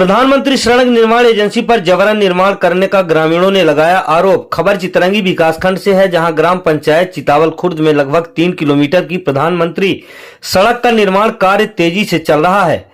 प्रधानमंत्री सड़क निर्माण एजेंसी पर जबरन निर्माण करने का ग्रामीणों ने लगाया आरोप। खबर चितरंगी विकासखंड से है, जहां ग्राम पंचायत चितावल खुर्द में लगभग 3 किलोमीटर की प्रधानमंत्री सड़क का निर्माण कार्य तेजी से चल रहा है।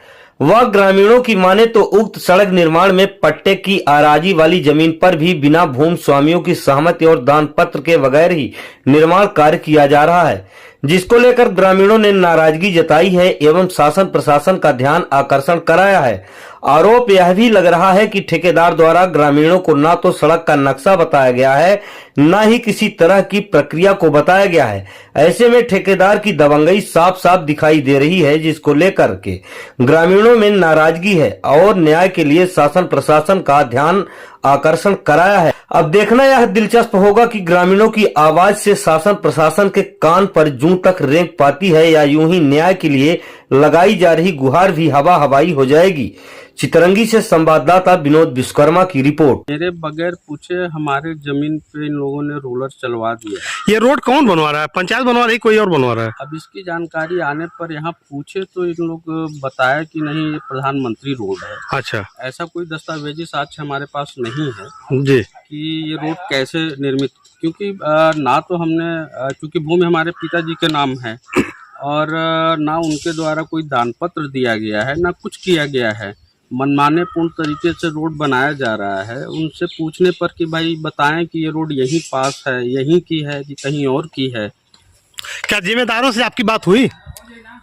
वह ग्रामीणों की माने तो उक्त सड़क निर्माण में पट्टे की आराजी वाली जमीन पर भी बिना भूमि स्वामियों की सहमति और दान पत्र के बगैर ही निर्माण कार्य किया जा रहा है, जिसको लेकर ग्रामीणों ने नाराजगी जताई है एवं शासन प्रशासन का ध्यान आकर्षण कराया है। आरोप यह भी लग रहा है कि ठेकेदार द्वारा ग्रामीणों को न तो सड़क का नक्शा बताया गया है, न ही किसी तरह की प्रक्रिया को बताया गया है। ऐसे में ठेकेदार की दबंगई साफ साफ दिखाई दे रही है, जिसको लेकर के ग्रामीणों में नाराजगी है और न्याय के लिए शासन प्रशासन का ध्यान आकर्षण कराया है। अब देखना यह दिलचस्प होगा कि ग्रामीणों की आवाज से शासन प्रशासन के कान पर जूं तक रेंग पाती है या यूं ही न्याय के लिए लगाई जा रही गुहार भी हवा हवाई हो जाएगी। चितरंगी से संवाददाता विनोद विश्वकर्मा की रिपोर्ट। मेरे बगैर पूछे हमारे जमीन पे इन लोगों ने रोलर चलवा दिया। ये रोड कौन बनवा रहा है? पंचायत बनवा रही, कोई और बनवा रहा है? अब इसकी जानकारी आने पर यहाँ पूछे तो इन लोग बताया कि नहीं, ये प्रधानमंत्री रोड है। अच्छा, ऐसा कोई दस्तावेजी साक्ष्य हमारे पास नहीं है जी कि ये रोड कैसे निर्मित, क्योंकि ना तो हमने, क्योंकि भूमि हमारे पिताजी के नाम है और ना उनके द्वारा कोई दान पत्र दिया गया है, ना कुछ किया गया है। मनमाने पूर्ण तरीके से रोड बनाया जा रहा है। उनसे पूछने पर कि भाई बताएं कि ये रोड यहीं पास है, यहीं की है कि कहीं और की है। क्या जिम्मेदारों से आपकी बात हुई?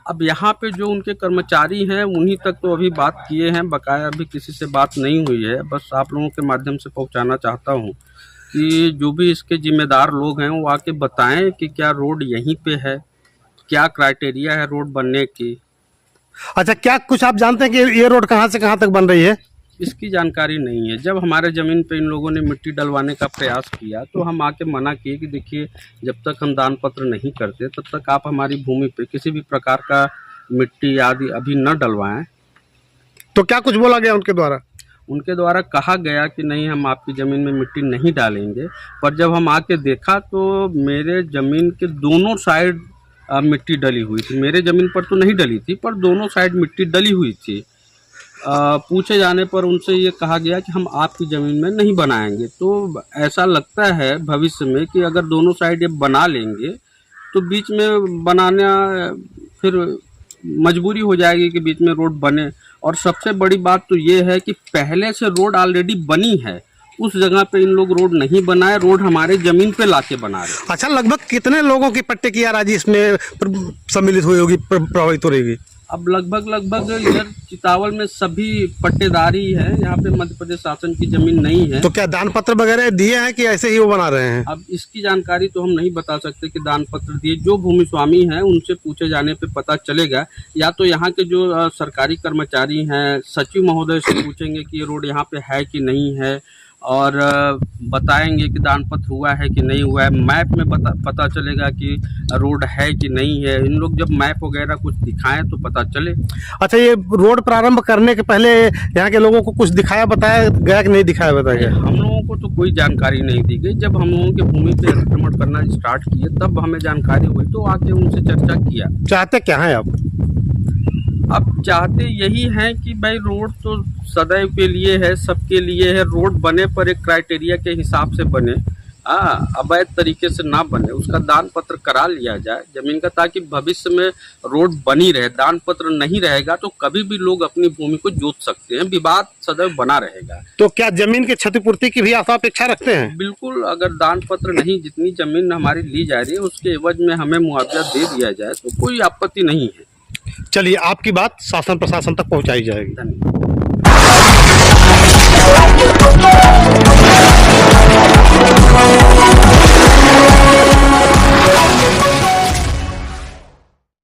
अब यहाँ पे जो उनके कर्मचारी हैं उन्हीं तक तो अभी बात किए हैं, बकाया अभी किसी से बात नहीं हुई है। बस आप लोगों के माध्यम से पहुँचाना चाहता हूँ कि जो भी इसके जिम्मेदार लोग हैं वो आके बताएं कि क्या रोड यहीं पे है, क्या क्राइटेरिया है रोड बनने की। अच्छा, क्या कुछ आप जानते हैं कि ये रोड कहाँ से कहाँ तक बन रही है? इसकी जानकारी नहीं है। जब हमारे ज़मीन पे इन लोगों ने मिट्टी डलवाने का प्रयास किया तो हम आके मना किए कि देखिए, जब तक हम दान पत्र नहीं करते तब तक आप हमारी भूमि पे किसी भी प्रकार का मिट्टी आदि अभी न डलवाएं। तो क्या कुछ बोला गया उनके द्वारा? उनके द्वारा कहा गया कि नहीं, हम आपकी ज़मीन में मिट्टी नहीं डालेंगे। पर जब हम आके देखा तो मेरे ज़मीन के दोनों साइड मिट्टी डली हुई थी। मेरे ज़मीन पर तो नहीं डली थी, पर दोनों साइड मिट्टी डली हुई थी। पूछे जाने पर उनसे ये कहा गया कि हम आपकी ज़मीन में नहीं बनाएंगे। तो ऐसा लगता है भविष्य में कि अगर दोनों साइड ये बना लेंगे तो बीच में बनाना फिर मजबूरी हो जाएगी कि बीच में रोड बने। और सबसे बड़ी बात तो ये है कि पहले से रोड ऑलरेडी बनी है, उस जगह पे इन लोग रोड नहीं बनाए, रोड हमारे जमीन पे लाके बना रहे। अच्छा, लगभग कितने लोगों की पट्टे की आराजी इसमें सम्मिलित हुई होगी, प्रभावित हो रहेगी? अब लगभग इधर चितावल में सभी पट्टेदारी है। यहाँ पे मध्य प्रदेश शासन की जमीन नहीं है। तो क्या दान पत्र वगैरह दिए हैं कि ऐसे ही वो बना रहे हैं? अब इसकी जानकारी तो हम नहीं बता सकते कि दान पत्र दिए। जो भूमि स्वामी हैं उनसे पूछे जाने पे पता चलेगा, या तो यहाँ के जो सरकारी कर्मचारी हैं सचिव महोदय से पूछेंगे कि ये रोड यहाँ पे है कि नहीं है, और बताएंगे कि दान पत्र हुआ है कि नहीं हुआ है। मैप में पता चलेगा कि रोड है कि नहीं है। इन लोग जब मैप वगैरह कुछ दिखाएं तो पता चले। अच्छा, ये रोड प्रारंभ करने के पहले यहाँ के लोगों को कुछ दिखाया बताया गया कि नहीं दिखाया बताया गया? हम लोगों को तो कोई जानकारी नहीं दी गई। जब हम लोगों के भूमि पे अतिक्रमण करना स्टार्ट किए तब हमें जानकारी हुई, तो आके उनसे चर्चा किया। चाहते क्या है आप? अब चाहते यही हैं कि भाई रोड तो सदैव के लिए है, सबके लिए है। रोड बने पर एक क्राइटेरिया के हिसाब से बने, अवैध तरीके से ना बने। उसका दान पत्र करा लिया जाए जमीन का, ताकि भविष्य में रोड बनी रहे। दान पत्र नहीं रहेगा तो कभी भी लोग अपनी भूमि को जोत सकते हैं, विवाद सदैव बना रहेगा। तो क्या जमीन की क्षतिपूर्ति की भी आप अपेक्षा रखते हैं? बिल्कुल, अगर दान पत्र नहीं, जितनी जमीन हमारी ली जा रही है उसके एवज में हमें मुआवजा दे दिया जाए तो कोई आपत्ति नहीं है। चलिए, आपकी बात शासन प्रशासन तक पहुंचाई जाएगी। धन्यवाद।